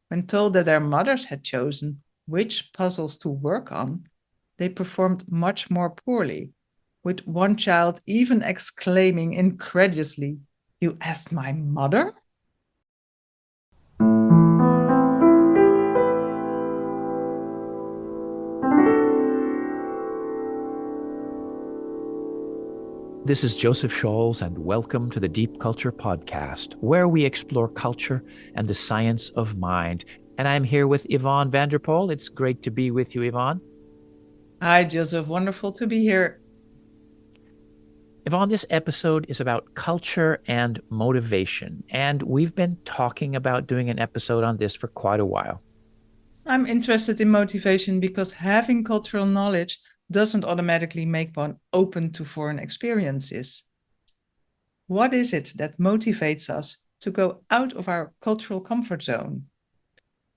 When told that their mothers had chosen which puzzles to work on, they performed much more poorly, with one child even exclaiming incredulously, "You asked my mother?" This is Joseph Scholz, and welcome to the Deep Culture Podcast, where we explore culture and the science of mind. And I'm here with Yvonne Vanderpoel. It's great to be with you, Yvonne. Hi, Joseph. Wonderful to be here. Yvonne, this episode is about culture and motivation, and we've been talking about doing an episode on this for quite a while. I'm interested in motivation because having cultural knowledge doesn't automatically make one open to foreign experiences. What is it that motivates us to go out of our cultural comfort zone?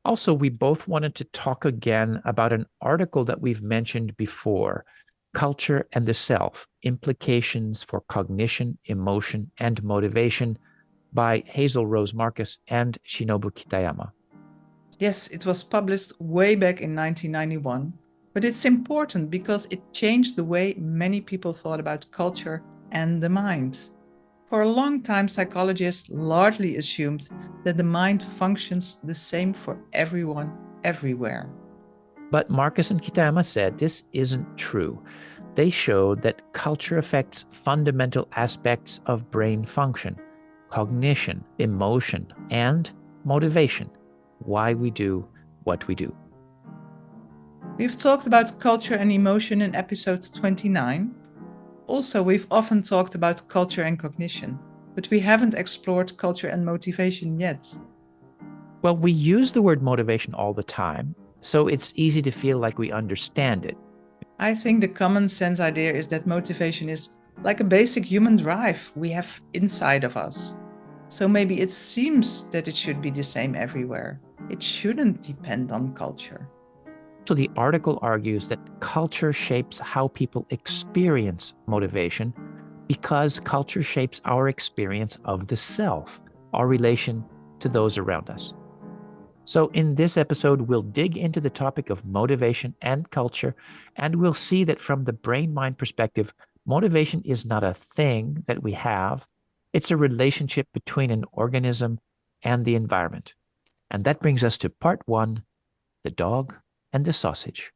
Also, we both wanted to talk again about an article that we've mentioned before, Culture and the Self, Implications for Cognition, Emotion, and Motivation by Hazel Rose Marcus and Shinobu Kitayama. Yes, it was published way back in 1991, but it's important because it changed the way many people thought about culture and the mind. For a long time, psychologists largely assumed that the mind functions the same for everyone, everywhere. But Marcus and Kitayama said this isn't true. They showed that culture affects fundamental aspects of brain function, cognition, emotion, and motivation, why we do what we do. We've talked about culture and emotion in episode 29. Also, we've often talked about culture and cognition, but we haven't explored culture and motivation yet. Well, we use the word motivation all the time, so it's easy to feel like we understand it. I think the common sense idea is that motivation is like a basic human drive we have inside of us. So maybe it seems that it should be the same everywhere. It shouldn't depend on culture. So the article argues that culture shapes how people experience motivation because culture shapes our experience of the self, our relation to those around us. So in this episode, we'll dig into the topic of motivation and culture, and we'll see that from the brain-mind perspective, motivation is not a thing that we have. It's a relationship between an organism and the environment. And that brings us to part one, the dog and the sausage.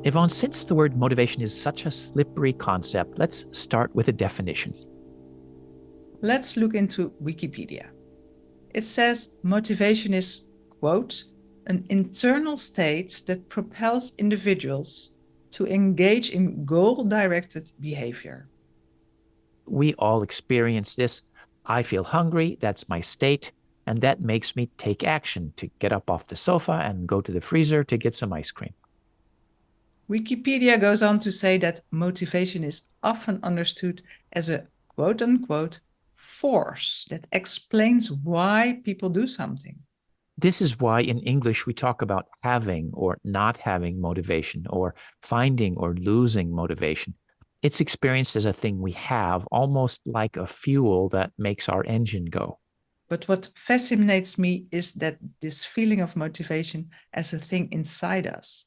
Yvonne, since the word motivation is such a slippery concept, let's start with a definition. Let's look into Wikipedia. It says motivation is, quote, an internal state that propels individuals to engage in goal-directed behavior. We all experience this. I feel hungry, that's my state, and that makes me take action to get up off the sofa and go to the freezer to get some ice cream. Wikipedia goes on to say that motivation is often understood as a quote-unquote force that explains why people do something. This is why in English we talk about having or not having motivation, or finding or losing motivation. It's experienced as a thing we have, almost like a fuel that makes our engine go. But what fascinates me is that this feeling of motivation as a thing inside us,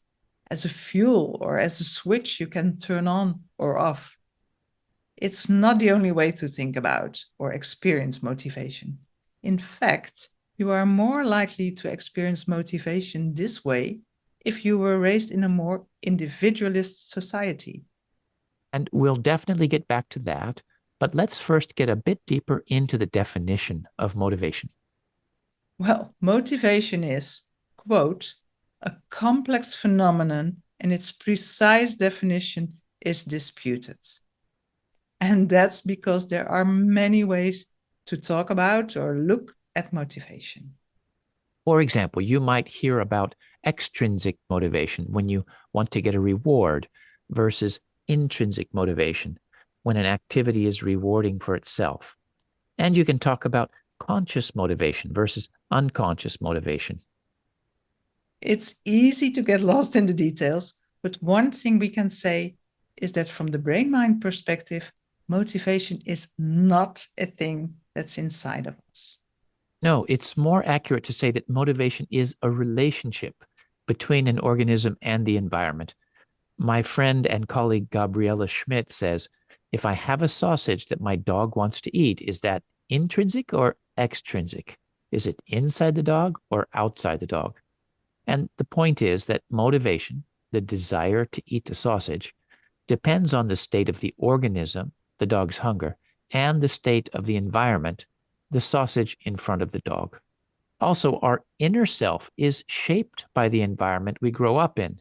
as a fuel or as a switch you can turn on or off. It's not the only way to think about or experience motivation. In fact, you are more likely to experience motivation this way if you were raised in a more individualist society. And we'll definitely get back to that, but let's first get a bit deeper into the definition of motivation. Well, motivation is, quote, a complex phenomenon and its precise definition is disputed. And that's because there are many ways to talk about or look at motivation. For example, you might hear about extrinsic motivation when you want to get a reward versus intrinsic motivation when an activity is rewarding for itself. And you can talk about conscious motivation versus unconscious motivation. It's easy to get lost in the details, but one thing we can say is that from the brain-mind perspective, motivation is not a thing that's inside of us. No, it's more accurate to say that motivation is a relationship between an organism and the environment. My friend and colleague Gabriela Schmidt says, if I have a sausage that my dog wants to eat, is that intrinsic or extrinsic? Is it inside the dog or outside the dog? And the point is that motivation, the desire to eat the sausage, depends on the state of the organism, the dog's hunger, and the state of the environment, the sausage in front of the dog. Also, our inner self is shaped by the environment we grow up in.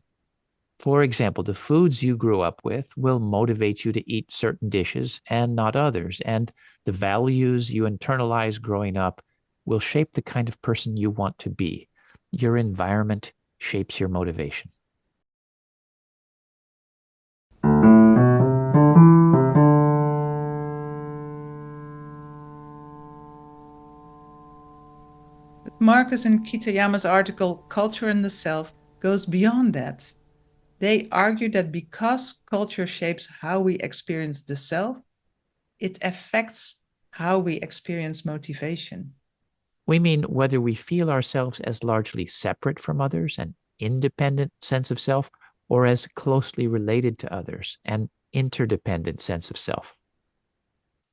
For example, the foods you grew up with will motivate you to eat certain dishes and not others, and the values you internalize growing up will shape the kind of person you want to be. Your environment shapes your motivation. But Marcus and Kitayama's article, Culture and the Self, goes beyond that. They argue that because culture shapes how we experience the self, it affects how we experience motivation. We mean whether we feel ourselves as largely separate from others, an independent sense of self, or as closely related to others, an interdependent sense of self.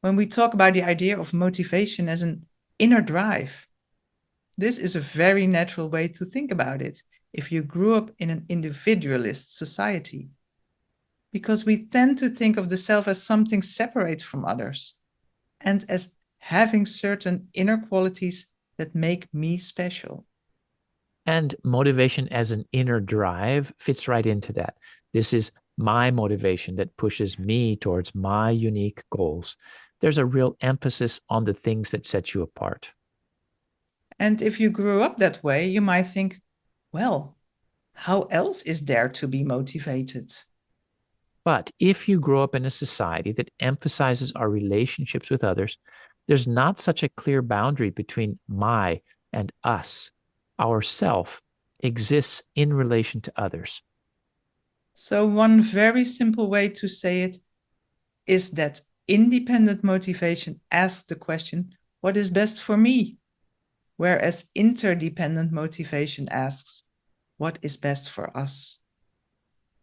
When we talk about the idea of motivation as an inner drive, this is a very natural way to think about it if you grew up in an individualist society, because we tend to think of the self as something separate from others and as having certain inner qualities that make me special. And motivation as an inner drive fits right into that. This is my motivation that pushes me towards my unique goals. There's a real emphasis on the things that set you apart. And if you grew up that way, you might think, well, how else is there to be motivated? But if you grow up in a society that emphasizes our relationships with others, there's not such a clear boundary between my and us. Our self exists in relation to others. So, one very simple way to say it is that independent motivation asks the question, what is best for me? Whereas interdependent motivation asks, what is best for us?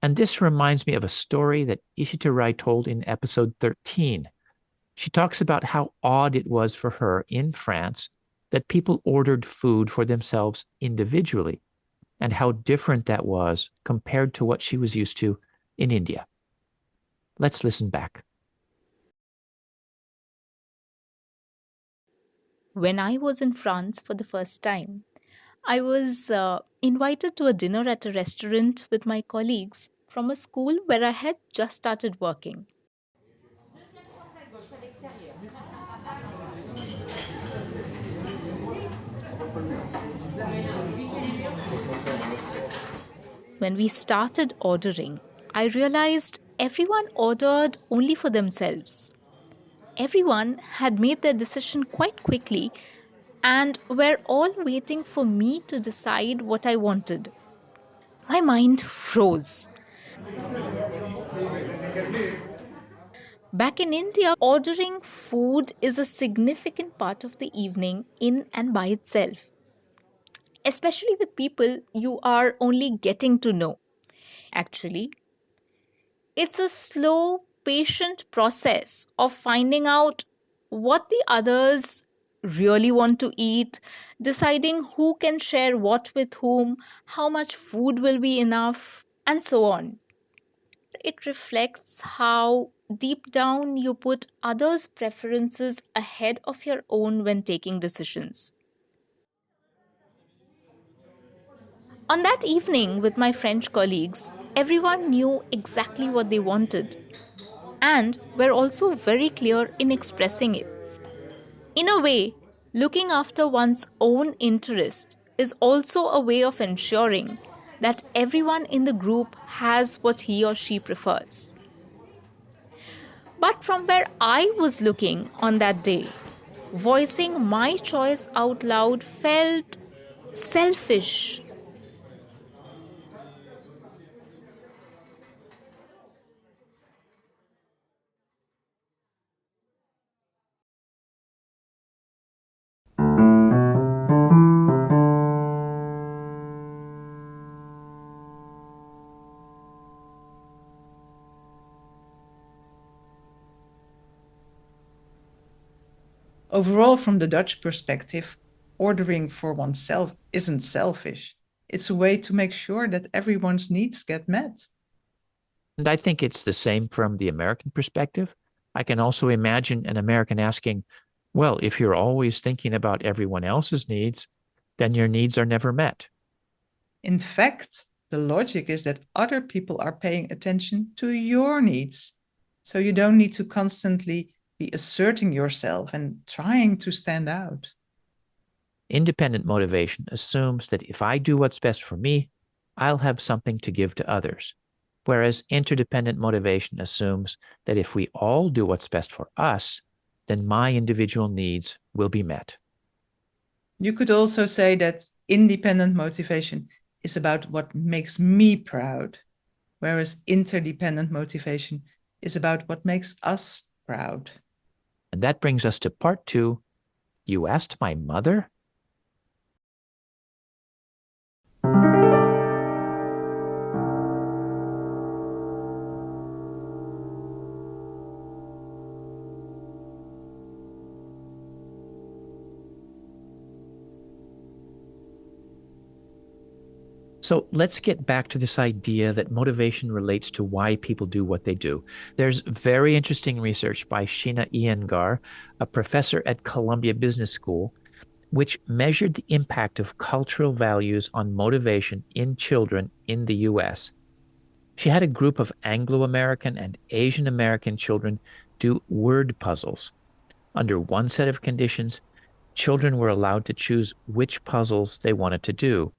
And this reminds me of a story that Ishita Rai told in episode 13. She talks about how odd it was for her in France that people ordered food for themselves individually, and how different that was compared to what she was used to in India. Let's listen back. When I was in France for the first time, I was invited to a dinner at a restaurant with my colleagues from a school where I had just started working. When we started ordering, I realized everyone ordered only for themselves. Everyone had made their decision quite quickly and were all waiting for me to decide what I wanted. My mind froze. Back in India, ordering food is a significant part of the evening in and by itself, especially with people you are only getting to know. Actually, it's a slow, patient process of finding out what the others really want to eat, deciding who can share what with whom, how much food will be enough, and so on. It reflects how deep down you put others' preferences ahead of your own when taking decisions. On that evening with my French colleagues, everyone knew exactly what they wanted and were also very clear in expressing it. In a way, looking after one's own interest is also a way of ensuring that everyone in the group has what he or she prefers. But from where I was looking on that day, voicing my choice out loud felt selfish. Overall, from the Dutch perspective, ordering for oneself isn't selfish. It's a way to make sure that everyone's needs get met. And I think it's the same from the American perspective. I can also imagine an American asking, well, if you're always thinking about everyone else's needs, then your needs are never met. In fact, the logic is that other people are paying attention to your needs. So you don't need to constantly be asserting yourself and trying to stand out. Independent motivation assumes that if I do what's best for me, I'll have something to give to others. Whereas interdependent motivation assumes that if we all do what's best for us, then my individual needs will be met. You could also say that independent motivation is about what makes me proud, whereas interdependent motivation is about what makes us proud. And that brings us to part 2. You asked my mother? So let's get back to this idea that motivation relates to why people do what they do. There's very interesting research by Sheena Iyengar, a professor at Columbia Business School, which measured the impact of cultural values on motivation in children in the US. She had a group of Anglo-American and Asian American children do word puzzles. Under one set of conditions, children were allowed to choose which puzzles they wanted to do.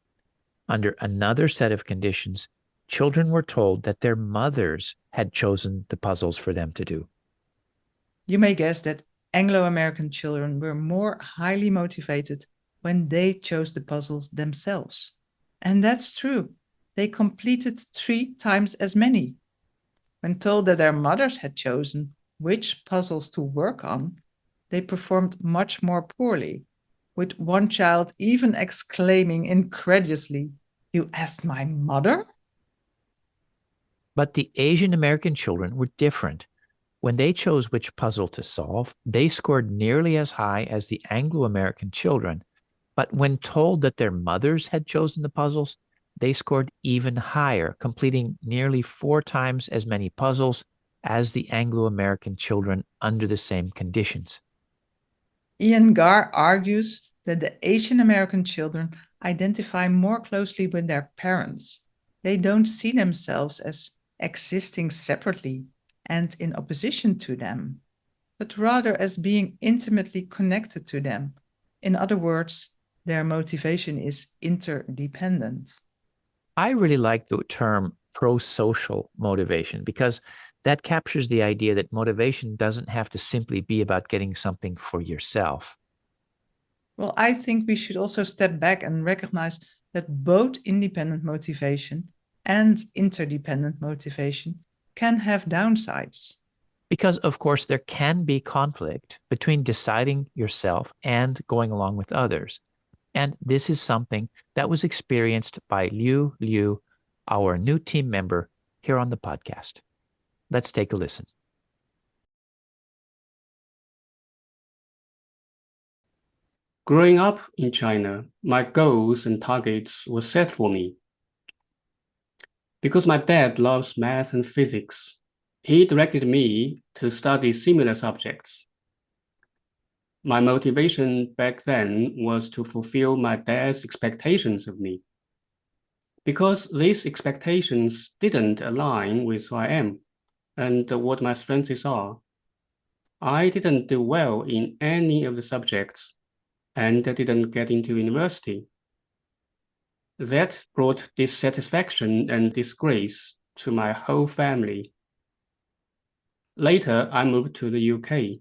Under another set of conditions, children were told that their mothers had chosen the puzzles for them to do. You may guess that Anglo-American children were more highly motivated when they chose the puzzles themselves. And that's true. They completed 3 times as many. When told that their mothers had chosen which puzzles to work on, they performed much more poorly, with one child even exclaiming incredulously, "You asked my mother?" But the Asian American children were different. When they chose which puzzle to solve, they scored nearly as high as the Anglo-American children. But when told that their mothers had chosen the puzzles, they scored even higher, completing nearly 4 times as many puzzles as the Anglo-American children under the same conditions. Iyengar argues that the Asian American children identify more closely with their parents. They don't see themselves as existing separately and in opposition to them, but rather as being intimately connected to them. In other words, their motivation is interdependent. I really like the term pro-social motivation because that captures the idea that motivation doesn't have to simply be about getting something for yourself. Well, I think we should also step back and recognize that both independent motivation and interdependent motivation can have downsides. Because, of course, there can be conflict between deciding yourself and going along with others. And this is something that was experienced by Liu, our new team member here on the podcast. Let's take a listen. Growing up in China, my goals and targets were set for me. Because my dad loves math and physics, he directed me to study similar subjects. My motivation back then was to fulfill my dad's expectations of me. Because these expectations didn't align with who I am and what my strengths are, I didn't do well in any of the subjects and didn't get into university. That brought dissatisfaction and disgrace to my whole family. Later, I moved to the UK.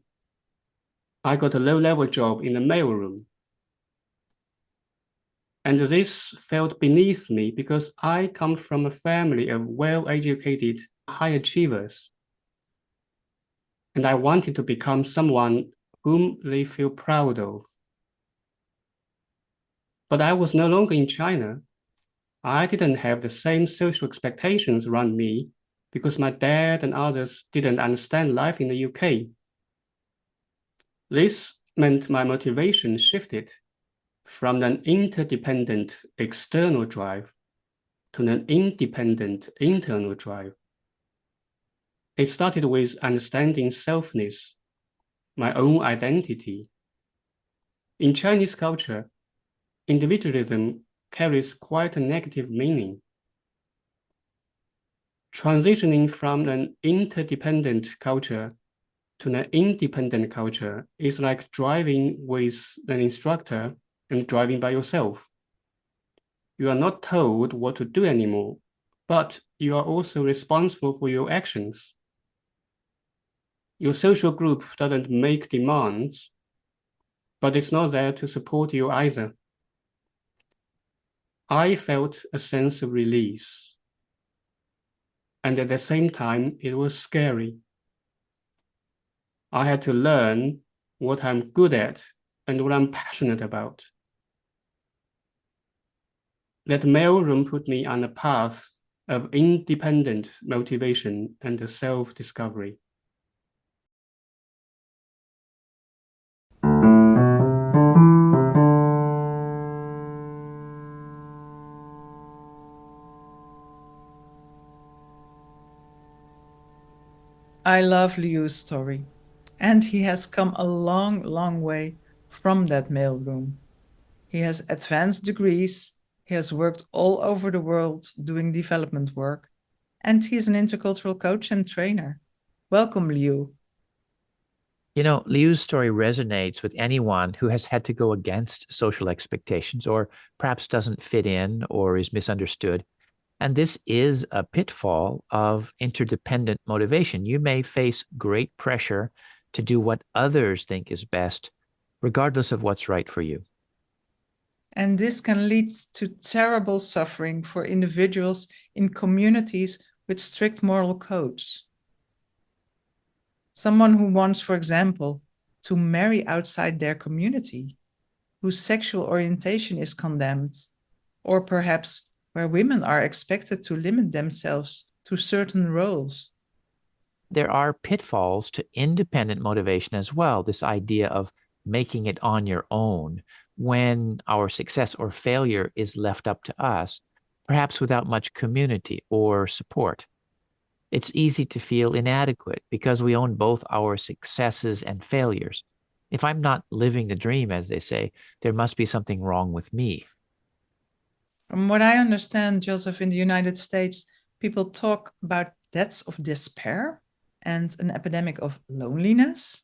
I got a low-level job in the mailroom. And this felt beneath me because I come from a family of well-educated high achievers. And I wanted to become someone whom they feel proud of. But I was no longer in China. I didn't have the same social expectations around me because my dad and others didn't understand life in the UK. This meant my motivation shifted from an interdependent external drive to an independent internal drive. It started with understanding selfness, my own identity. In Chinese culture, individualism carries quite a negative meaning. Transitioning from an interdependent culture to an independent culture is like driving with an instructor and driving by yourself. You are not told what to do anymore, but you are also responsible for your actions. Your social group doesn't make demands, but it's not there to support you either. I felt a sense of release. And at the same time, it was scary. I had to learn what I'm good at and what I'm passionate about. That mailroom put me on a path of independent motivation and self-discovery. I love Liu's story, and he has come a long, long way from that mailroom. He has advanced degrees, he has worked all over the world doing development work, and he's an intercultural coach and trainer. Welcome, Liu. You know, Liu's story resonates with anyone who has had to go against social expectations or perhaps doesn't fit in or is misunderstood. And this is a pitfall of interdependent motivation. You may face great pressure to do what others think is best, regardless of what's right for you. And this can lead to terrible suffering for individuals in communities with strict moral codes. Someone who wants, for example, to marry outside their community, whose sexual orientation is condemned, or perhaps where women are expected to limit themselves to certain roles. There are pitfalls to independent motivation as well, this idea of making it on your own when our success or failure is left up to us, perhaps without much community or support. It's easy to feel inadequate because we own both our successes and failures. If I'm not living the dream, as they say, there must be something wrong with me. From what I understand, Joseph, in the United States, people talk about deaths of despair and an epidemic of loneliness.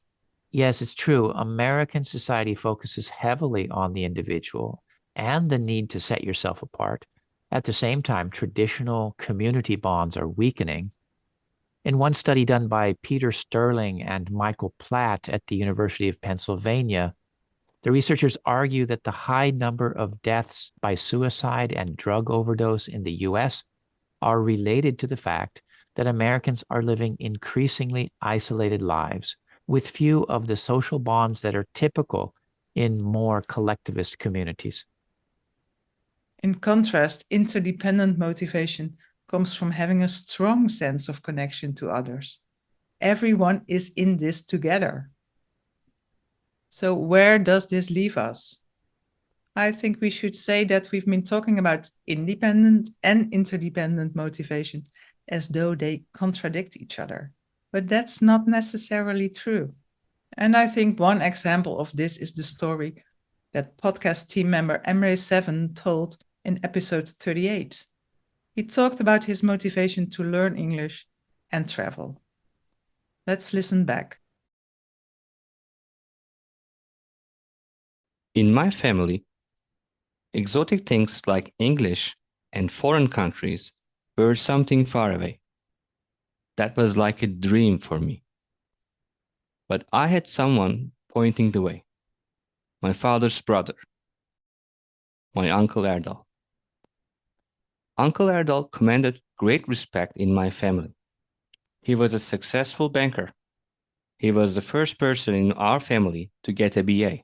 Yes, it's true. American society focuses heavily on the individual and the need to set yourself apart. At the same time, traditional community bonds are weakening. In one study done by Peter Sterling and Michael Platt at the University of Pennsylvania, the researchers argue that the high number of deaths by suicide and drug overdose in the US are related to the fact that Americans are living increasingly isolated lives with few of the social bonds that are typical in more collectivist communities. In contrast, interdependent motivation comes from having a strong sense of connection to others. Everyone is in this together. So where does this leave us? I think we should say that we've been talking about independent and interdependent motivation as though they contradict each other. But that's not necessarily true. And I think one example of this is the story that podcast team member Emre7 told in episode 38. He talked about his motivation to learn English and travel. Let's listen back. In my family, exotic things like English and foreign countries were something far away. That was like a dream for me. But I had someone pointing the way. My father's brother, my Uncle Erdal. Uncle Erdal commanded great respect in my family. He was a successful banker. He was the first person in our family to get a BA,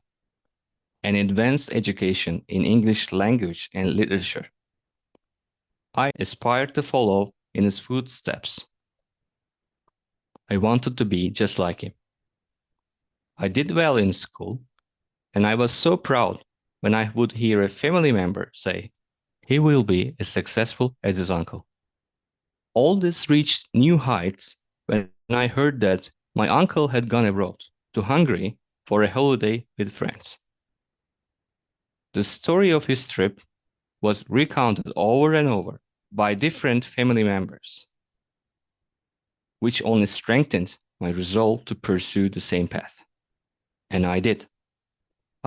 an advanced education in English language and literature. I aspired to follow in his footsteps. I wanted to be just like him. I did well in school And I was so proud when I would hear a family member say, he will be as successful as his uncle. All this reached new heights when I heard that my uncle had gone abroad to Hungary for a holiday with friends. The story of his trip was recounted over and over by different family members, which only strengthened my resolve to pursue the same path. And I did.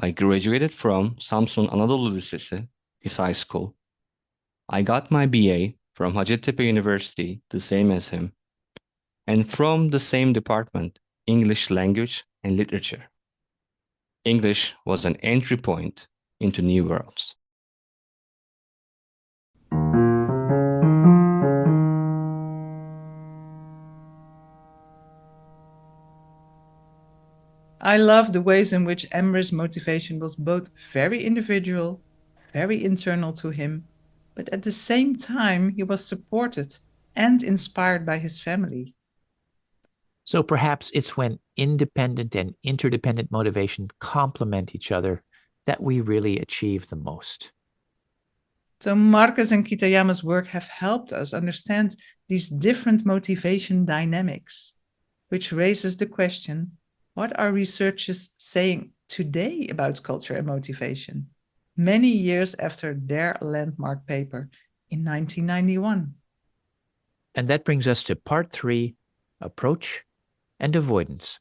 I graduated from Samsun Anadolu Lisesi, his high school. I got my BA from Hacettepe University, the same as him, and from the same department, English Language and Literature. English was an entry point into new worlds. I love the ways in which Emre's motivation was both very individual, very internal to him, but at the same time, he was supported and inspired by his family. So perhaps it's when independent and interdependent motivation complement each other that we really achieve the most. So Marcus and Kitayama's work have helped us understand these different motivation dynamics, which raises the question, what are researchers saying today about culture and motivation, many years after their landmark paper in 1991? And that brings us to part 3, approach and avoidance.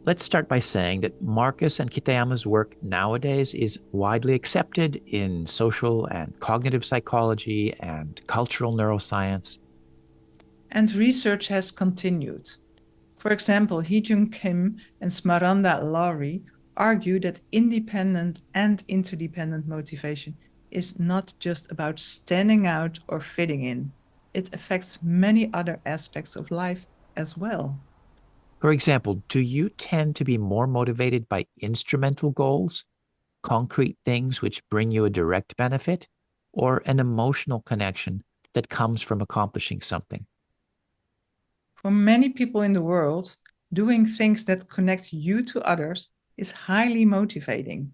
Let's start by saying that Marcus and Kitayama's work nowadays is widely accepted in social and cognitive psychology and cultural neuroscience. And research has continued. For example, Hee-Jung Kim and Smaranda Lowry argue that independent and interdependent motivation is not just about standing out or fitting in. It affects many other aspects of life as well. For example, do you tend to be more motivated by instrumental goals, concrete things which bring you a direct benefit, or an emotional connection that comes from accomplishing something? For many people in the world, doing things that connect you to others is highly motivating.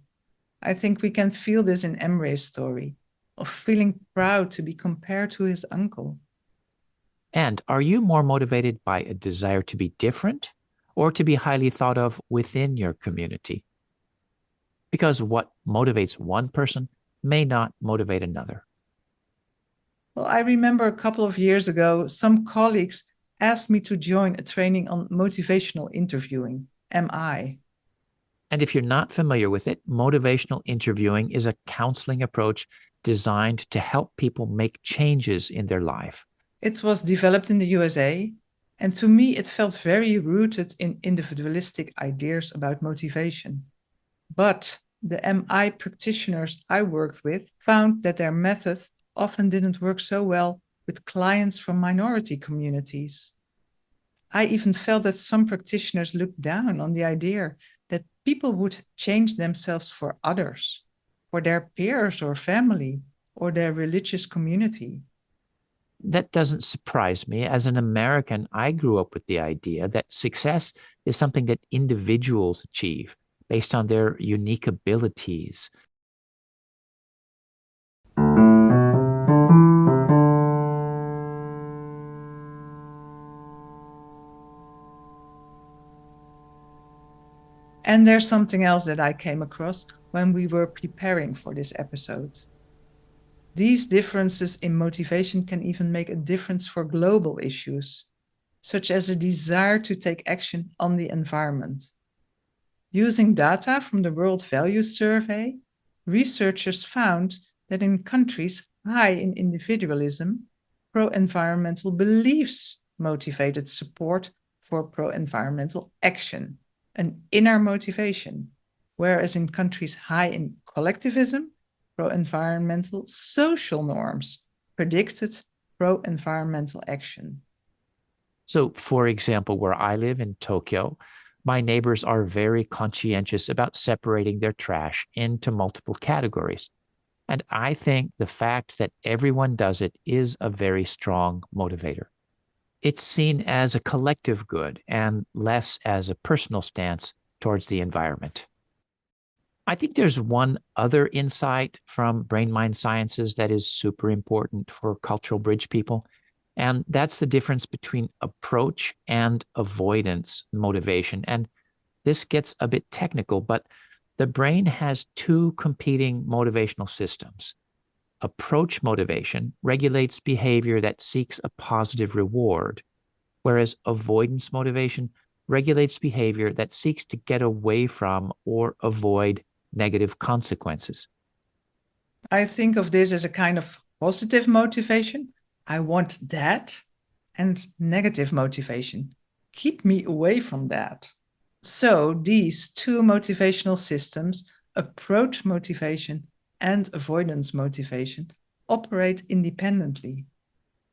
I think we can feel this in Emre's story, of feeling proud to be compared to his uncle. And are you more motivated by a desire to be different or to be highly thought of within your community? Because what motivates one person may not motivate another. Well, I remember a couple of years ago, some colleagues asked me to join a training on motivational interviewing, MI. And if you're not familiar with it, motivational interviewing is a counseling approach designed to help people make changes in their life. It was developed in the USA, and to me it felt very rooted in individualistic ideas about motivation. But the MI practitioners I worked with found that their method often didn't work so well with clients from minority communities. I even felt that some practitioners looked down on the idea that people would change themselves for others, for their peers or family, or their religious community. That doesn't surprise me. As an American, I grew up with the idea that success is something that individuals achieve based on their unique abilities. And there's something else that I came across when we were preparing for this episode. These differences in motivation can even make a difference for global issues, such as a desire to take action on the environment. Using data from the World Values Survey, researchers found that in countries high in individualism, pro-environmental beliefs motivated support for pro-environmental action, an inner motivation, whereas in countries high in collectivism, pro-environmental social norms predicted pro-environmental action. So, for example, where I live in Tokyo, My neighbors are very conscientious about separating their trash into multiple categories. And I think the fact that everyone does it is a very strong motivator. It's seen as a collective good and less as a personal stance towards the environment. I think there's one other insight from brain mind sciences that is super important for cultural bridge people, and that's the difference between approach and avoidance motivation. And this gets a bit technical, but the brain has two competing motivational systems. Approach motivation regulates behavior that seeks a positive reward, whereas avoidance motivation regulates behavior that seeks to get away from or avoid negative consequences. I think of this as a kind of positive motivation. I want that. And negative motivation. Keep me away from that. So these two motivational systems, approach motivation and avoidance motivation, operate independently,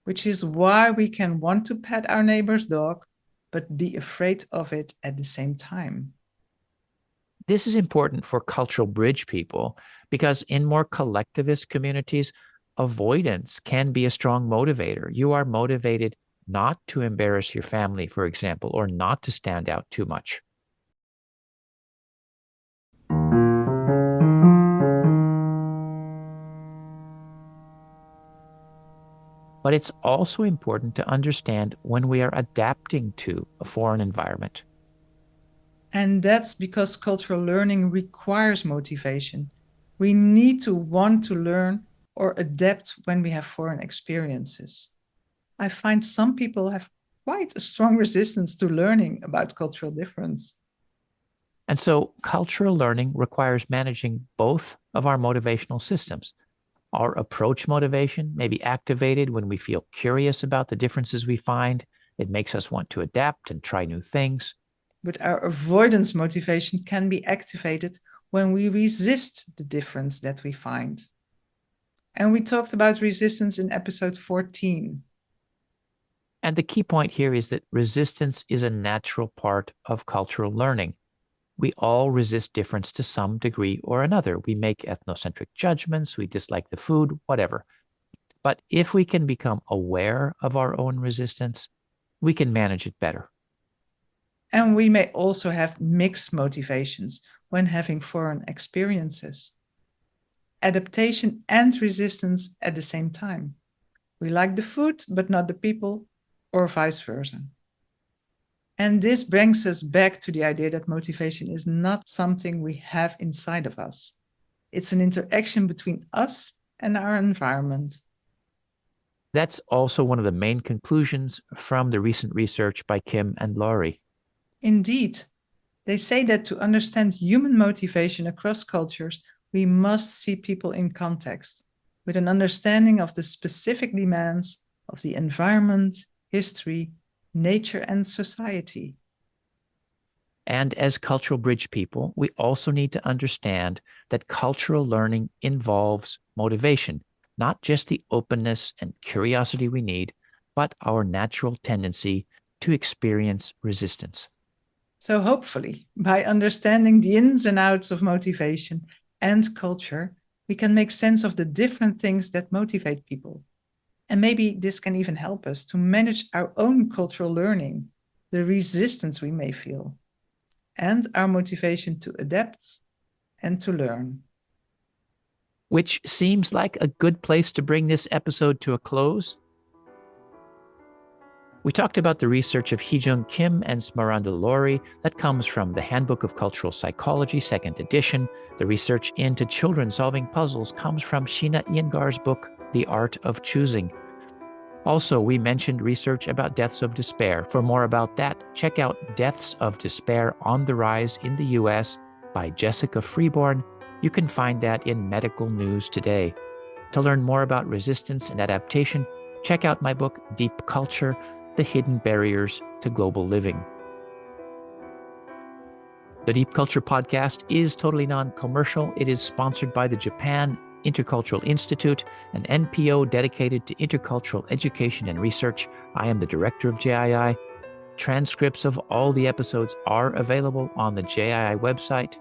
which is why we can want to pet our neighbor's dog, but be afraid of it at the same time. This is important for cultural bridge people because in more collectivist communities, avoidance can be a strong motivator. You are motivated not to embarrass your family, for example, or not to stand out too much. But it's also important to understand when we are adapting to a foreign environment. And that's because cultural learning requires motivation. We need to want to learn or adapt when we have foreign experiences. I find some people have quite a strong resistance to learning about cultural difference. And so cultural learning requires managing both of our motivational systems. Our approach motivation may be activated when we feel curious about the differences we find. It makes us want to adapt and try new things. But our avoidance motivation can be activated when we resist the difference that we find. And we talked about resistance in episode 14. And the key point here is that resistance is a natural part of cultural learning. We all resist difference to some degree or another. We make ethnocentric judgments, we dislike the food, whatever. But if we can become aware of our own resistance, we can manage it better. And we may also have mixed motivations when having foreign experiences. Adaptation and resistance at the same time. We like the food, but not the people, or vice versa. And this brings us back to the idea that motivation is not something we have inside of us. It's an interaction between us and our environment. That's also one of the main conclusions from the recent research by Kim and Laurie. Indeed, they say that to understand human motivation across cultures, we must see people in context, with an understanding of the specific demands of the environment, history, nature, and society. And as cultural bridge people, we also need to understand that cultural learning involves motivation, not just the openness and curiosity we need, but our natural tendency to experience resistance. So hopefully, by understanding the ins and outs of motivation and culture, we can make sense of the different things that motivate people. And maybe this can even help us to manage our own cultural learning, the resistance we may feel, and our motivation to adapt and to learn. Which seems like a good place to bring this episode to a close. We talked about the research of Hee-Jung Kim and Smaranda Laurie that comes from the Handbook of Cultural Psychology, 2nd edition. The research into children solving puzzles comes from Sheena Iyengar's book, The Art of Choosing. Also, we mentioned research about deaths of despair. For more about that, check out Deaths of Despair on the Rise in the U.S. by Jessica Freeborn. You can find that in Medical News Today. To learn more about resistance and adaptation, check out my book, Deep Culture: The Hidden Barriers to Global Living. The Deep Culture podcast is totally non-commercial. It is sponsored by the Japan Intercultural Institute, an NPO dedicated to intercultural education and research. I am the director of JII. Transcripts of all the episodes are available on the JII website.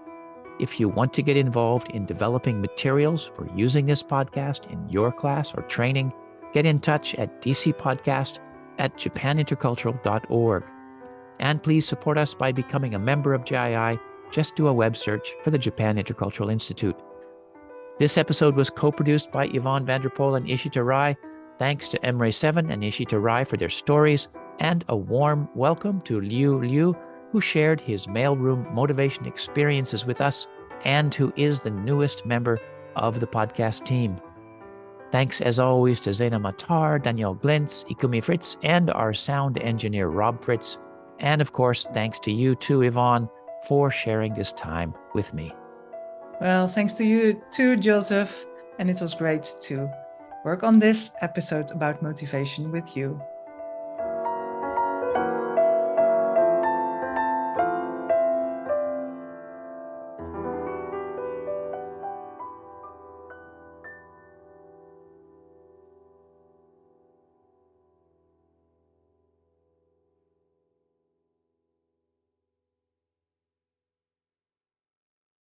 If you want to get involved in developing materials for using this podcast in your class or training, get in touch at dcpodcast@japanintercultural.org. And please support us by becoming a member of JII. Just do a web search for the Japan Intercultural Institute. This episode was co-produced by Yvonne Vanderpoel and Ishita Rai. Thanks to Emre7 and Ishita Rai for their stories, and a warm welcome to Liu Liu, who shared his mailroom motivation experiences with us and who is the newest member of the podcast team. Thanks as always to Zena Matar, Danielle Glintz, Ikumi Fritz, and our sound engineer Rob Fritz. And of course, thanks to you too, Yvonne, for sharing this time with me. Well, thanks to you too, Joseph. And it was great to work on this episode about motivation with you.